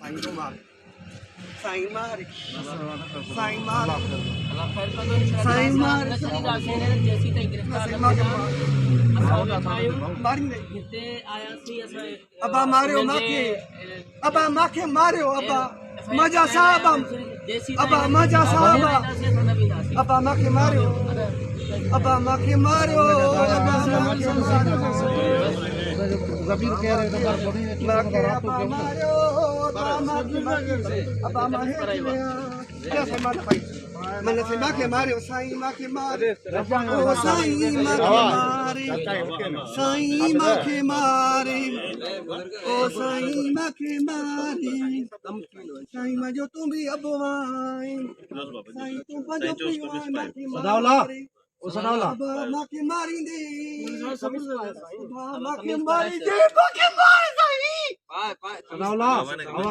साईं को मार साईं मार साईं मार साईं मार जैसी तई गिरफ्तार अबा मारियो माखे मारियो अबा मजा साहब अबा मजा साहब अबा माखे मारियो अबा माखे मारियो जबीर कह रहे थे अबा मारियो अबा माखे कैसे मार भाई मैंने से माखे मारियो साईं माखे मारे ओ साईं माखे मारे साईं माखे मारे ओ साईं माखे मारे साईं मजो तू भी अबवाई साईं तू बजो पियो सदावला ओ सदावला माखे मारी दे माखे मारी दे माखे मारी साईं सदावला